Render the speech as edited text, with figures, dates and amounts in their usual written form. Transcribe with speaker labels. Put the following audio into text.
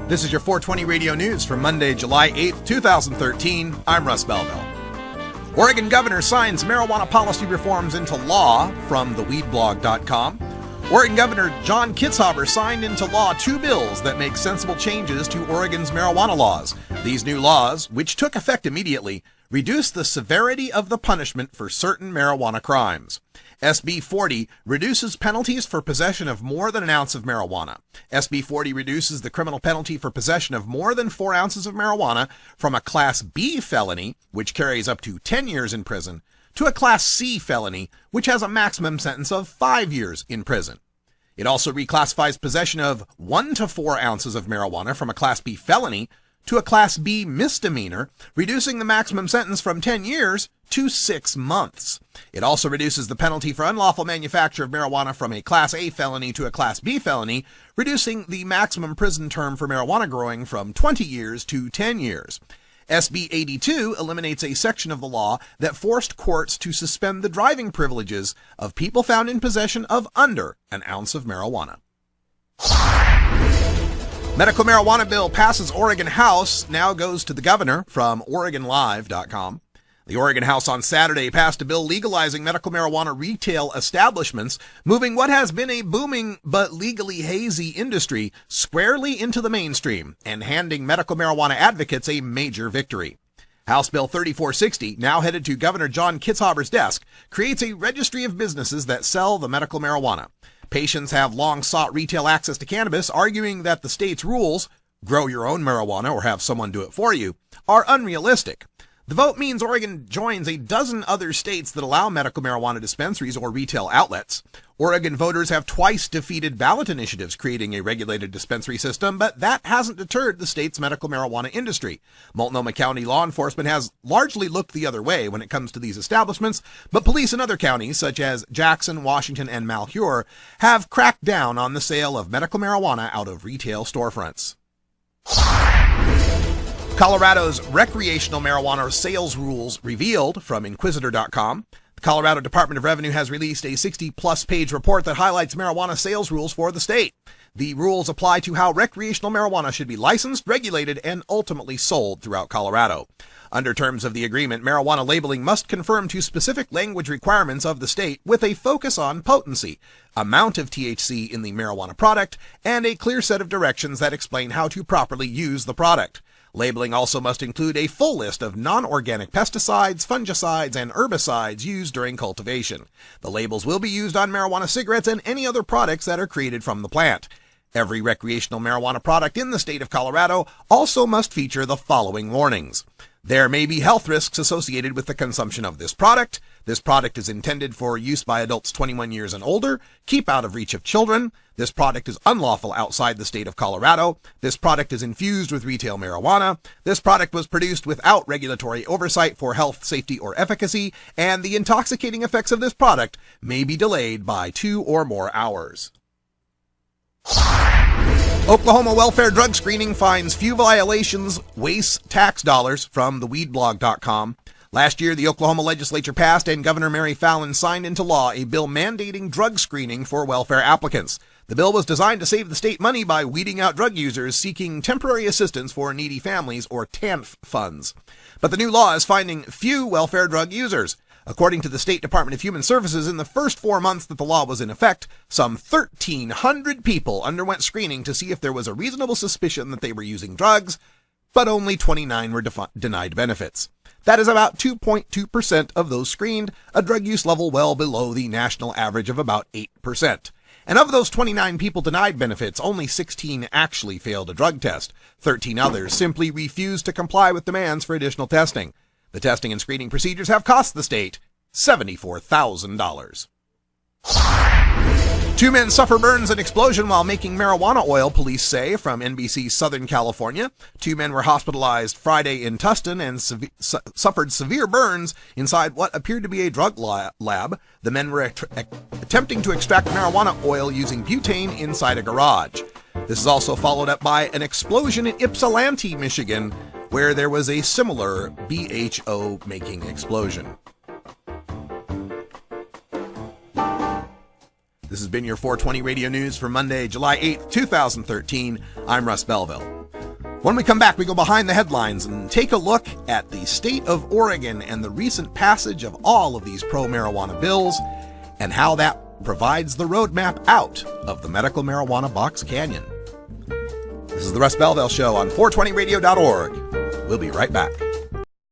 Speaker 1: This is your 420 Radio News for Monday, July 8th, 2013. I'm Russ Belville. Oregon governor signs marijuana policy reforms into law from theweedblog.com. Oregon Governor John Kitzhaber signed into law 2 bills that make sensible changes to Oregon's marijuana laws. These new laws, which took effect immediately, reduce the severity of the punishment for certain marijuana crimes. SB 40 reduces penalties for possession of more than an ounce of marijuana. SB 40 reduces the criminal penalty for possession of more than 4 ounces of marijuana from a Class B felony, which carries up to 10 years in prison, to a Class C felony, which has a maximum sentence of 5 years in prison. It also reclassifies possession of 1 to 4 ounces of marijuana from a Class B felony to a Class B misdemeanor, reducing the maximum sentence from 10 years to 6 months. It also reduces the penalty for unlawful manufacture of marijuana from a Class A felony to a Class B felony, reducing the maximum prison term for marijuana growing from 20 years to 10 years. SB 82 eliminates a section of the law that forced courts to suspend the driving privileges of people found in possession of under an ounce of marijuana. Medical marijuana bill passes Oregon House, now goes to the governor from OregonLive.com. The Oregon House on Saturday passed a bill legalizing medical marijuana retail establishments, moving what has been a booming but legally hazy industry squarely into the mainstream and handing medical marijuana advocates a major victory. House Bill 3460, now headed to Governor John Kitzhaber's desk, creates a registry of businesses that sell the medical marijuana. Patients have long sought retail access to cannabis, arguing that the state's rules, grow your own marijuana or have someone do it for you, are unrealistic. The vote means Oregon joins a dozen other states that allow medical marijuana dispensaries or retail outlets. Oregon voters have twice defeated ballot initiatives creating a regulated dispensary system, but that hasn't deterred the state's medical marijuana industry. Multnomah County law enforcement has largely looked the other way when it comes to these establishments, but police in other counties, such as Jackson, Washington, and Malheur, have cracked down on the sale of medical marijuana out of retail storefronts. Colorado's recreational marijuana sales rules revealed from Inquisitor.com. The Colorado Department of Revenue has released a 60-plus page report that highlights marijuana sales rules for the state. The rules apply to how recreational marijuana should be licensed, regulated, and ultimately sold throughout Colorado. Under terms of the agreement, marijuana labeling must conform to specific language requirements of the state with a focus on potency, amount of THC in the marijuana product, and a clear set of directions that explain how to properly use the product. Labeling also must include a full list of non-organic pesticides, fungicides, and herbicides used during cultivation. The labels will be used on marijuana cigarettes and any other products that are created from the plant. Every recreational marijuana product in the state of Colorado also must feature the following warnings. There may be health risks associated with the consumption of this product. This product is intended for use by adults 21 years and older. Keep out of reach of children. This product is unlawful outside the state of Colorado. This product is infused with retail marijuana. This product was produced without regulatory oversight for health, safety, or efficacy, and the intoxicating effects of this product may be delayed by 2 or more hours. Oklahoma welfare drug screening finds few violations, wastes tax dollars from theweedblog.com. Last year, the Oklahoma legislature passed and Governor Mary Fallin signed into law a bill mandating drug screening for welfare applicants. The bill was designed to save the state money by weeding out drug users seeking temporary assistance for needy families, or TANF funds. But the new law is finding few welfare drug users. According to the State Department of Human Services, in the first 4 months that the law was in effect, some 1,300 people underwent screening to see if there was a reasonable suspicion that they were using drugs, but only 29 were denied benefits. That is about 2.2% of those screened, a drug use level well below the national average of about 8%. And of those 29 people denied benefits, only 16 actually failed a drug test. 13 others simply refused to comply with demands for additional testing. The testing and screening procedures have cost the state $74,000. 2 men suffer burns and explosion while making marijuana oil, police say, from NBC's Southern California. 2 men were hospitalized Friday in Tustin and suffered severe burns inside what appeared to be a drug lab. The men were attempting to extract marijuana oil using butane inside a garage. This is also followed up by an explosion in Ypsilanti, Michigan, where there was a similar BHO-making explosion. This has been your 420 Radio News for Monday, July 8th, 2013. I'm Russ Belville. When we come back, we go behind the headlines and take a look at the state of Oregon and the recent passage of all of these pro-marijuana bills and how that provides the roadmap out of the medical marijuana box canyon. This is the Russ Belville Show on 420radio.org. We'll be right back.